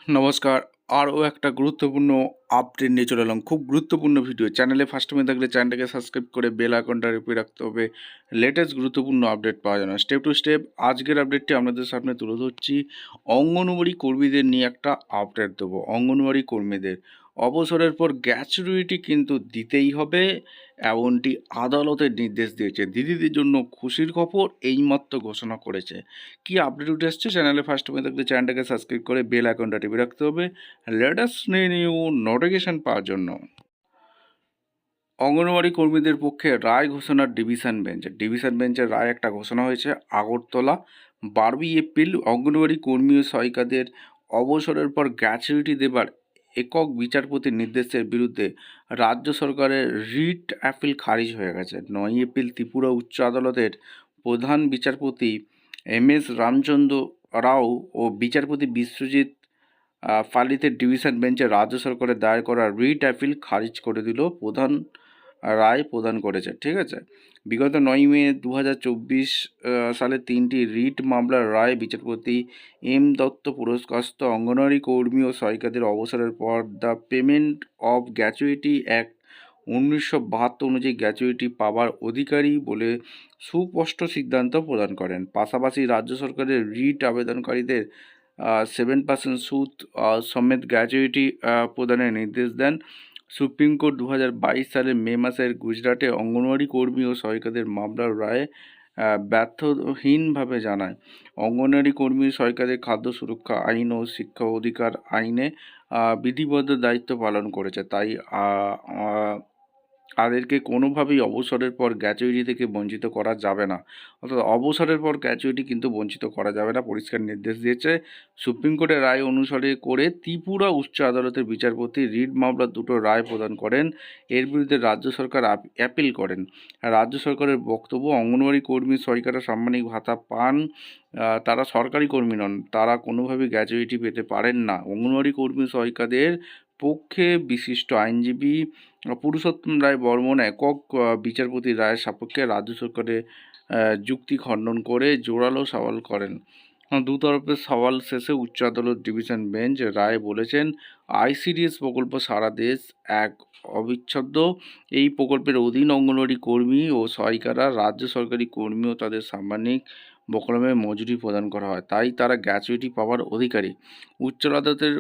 নমস্কার। আরও একটা গুরুত্বপূর্ণ আপডেট নিয়ে চলে এলাম। খুব গুরুত্বপূর্ণ ভিডিও। চ্যানেলে ফার্স্ট টাইমে থাকলে চ্যানেলটাকে সাবস্ক্রাইব করে বেল আইকনটা টিপে রাখতে হবে লেটেস্ট গুরুত্বপূর্ণ আপডেট পাওয়ার জন্য। স্টেপ টু স্টেপ আজকের আপডেটটি আপনাদের সামনে তুলে ধরছি। অঙ্গনওয়াড়ি কর্মীদের নিয়ে একটা আপডেট দেবো। অঙ্গনওয়াড়ি কর্মীদের অবসরের পর গ্র্যাচুইটি কিন্তু দিতেই হবে, এমনটি আদালতের নির্দেশ দিয়েছে। দিদিদের জন্য খুশির খবর এইমাত্র ঘোষণা করেছে। কি আপডেট উঠে আসছে, চ্যানেলে ফার্স্ট টাইমে থাকলে চ্যানেলটাকে সাবস্ক্রাইব করে বেল আইকনটা টিপে রাখতে হবে লেটেস্ট নিউ নোটিফিকেশন পাওয়ার জন্য। অঙ্গনওয়াড়ি কর্মীদের পক্ষে রায় ঘোষণার ডিভিশন বেঞ্চের রায় একটা ঘোষণা হয়েছে। আগরতলা 12ই এপ্রিল অঙ্গনওয়াড়ি কর্মী ও সহায়িকাদের অবসরের পর গ্র্যাচুইটি দেবার একক বিচারপতির নির্দেশের বিরুদ্ধে রাজ্য সরকারের রিট অ্যাপিল খারিজ হয়ে গেছে। 9ই এপ্রিল ত্রিপুরা উচ্চ আদালতের প্রধান বিচারপতি এম.এস. রামচন্দ্র রাও ও বিচারপতি বিশ্বজিৎ ফালিতের ডিভিশন বেঞ্চে রাজ্য সরকারের দায়ের করা রিট অ্যাপিল খারিজ করে দিল। রায় প্রদান করেছে। ঠিক আছে, বিগত 9 মে 2024 সালে 3টি রিট মামলার রায় বিচারপতি এম দত্ত পুরস্কারস্থ অঙ্গনওয়াড়ি কর্মী ও সহায়িকাদের অবসরের পর the payment of gratuity act 1972 অনুযায়ী গ্র্যাচুইটি পাওয়ার অধিকারী বলে সুস্পষ্ট সিদ্ধান্ত প্রদান করেন। পাশাপাশি রাজ্য সরকারের রিট আবেদনকারীদের 7% সুদ সমেত গ্র্যাচুইটি প্রদানের নির্দেশ দেন। সুপ্রিম কোর্ট 2022 সালের মে মাসের গুজরাটে অঙ্গনওয়াড়ি কর্মী ও সহায়িকাদের মামলার রায়ে ব্যর্থহীনভাবে জানায়, অঙ্গনওয়াড়ি কর্মী ও সহায়িকাদের খাদ্য সুরক্ষা আইন ও শিক্ষা অধিকার আইনে বিধিবদ্ধ দায়িত্ব পালন করেছে। তাই তাদেরকে কোনোভাবেই অবসরের পর গ্র্যাচুইটি থেকে বঞ্চিত করা যাবে না। অর্থাৎ অবসরের পর গ্র্যাচুইটি কিন্তু বঞ্চিত করা যাবে না, পরিষ্কার নির্দেশ দিয়েছে সুপ্রিম কোর্টের রায় অনুসারে করে ত্রিপুরা উচ্চ আদালতের বিচারপতি রিট মামলার দুটো রায় প্রদান করেন। এর বিরুদ্ধে রাজ্য সরকার অ্যাপিল করেন। রাজ্য সরকারের বক্তব্য, অঙ্গনওয়াড়ি কর্মী সহায়িকারা সাম্মানিক ভাতা পান, তারা সরকারি কর্মী নন, তারা কোনোভাবেই গ্র্যাচুইটি পেতে পারেন না। অঙ্গনওয়াড়ি কর্মী সহায়িকাদের পক্ষে বিশিষ্ট আইনজীবী পুরুষোত্তম রায় বর্মন একক বিচারপতির রায়ের সাপেক্ষে রাজ্য সরকারের যুক্তি খণ্ডন করে জোরালো সওয়াল করেন। দুতরফের সওয়াল শেষে উচ্চ আদালত ডিভিশন বেঞ্চ রায় বলেছেন, আইসিডিএস প্রকল্প সারা দেশ এক অবিচ্ছেদ্য। এই প্রকল্পের অধীন অঙ্গনওয়াড়ি কর্মী ও সহায়িকারা রাজ্য সরকারি কর্মী ও তাদের সাম্মানিক বকলমে মজুরি প্রদান করা হয়, তাই তারা গ্র্যাচুইটি পাওয়ার অধিকারী। উচ্চ আদালতের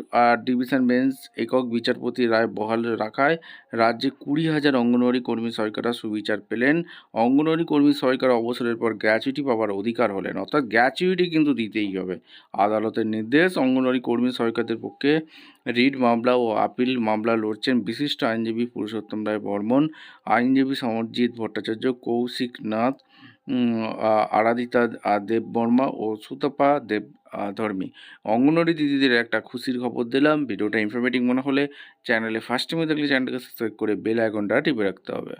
ডিভিশন বেঞ্চ একক বিচারপতি রায় বহাল রাখায় রাজ্যে 20,000 অঙ্গনওয়াড়ি কর্মী সহায়িকারা সুবিচার পেলেন। অঙ্গনওয়াড়ি কর্মী সহায়িকারা অবসরের পর গ্র্যাচুইটি পাওয়ার অধিকার হলেন, অর্থাৎ গ্র্যাচুইটি কিন্তু দিতেই হবে। আদালতের নির্দেশ, অঙ্গনওয়াড়ি কর্মী সহায়িকাদের পক্ষে রিট মামলা ও আপিল মামলা লড়ছেন বিশিষ্ট আইনজীবী পুরুষোত্তম রায় বর্মন, আইনজীবী সমরজিৎ ভট্টাচার্য, কৌশিক নাথ, আরাধিতা দেববর্মা ও সুতপা দেব ধর্মী। অঙ্গনওয়াড়ি দিদিদের একটা খুশির খবর দিলাম। ভিডিওটা ইনফরমেটিভ মনে হলে চ্যানেলে ফার্স্ট টাইমে থাকলে চ্যানেলটাকে সাবস্ক্রাইব করে বেল আইকনটা টিপে রাখতে হবে।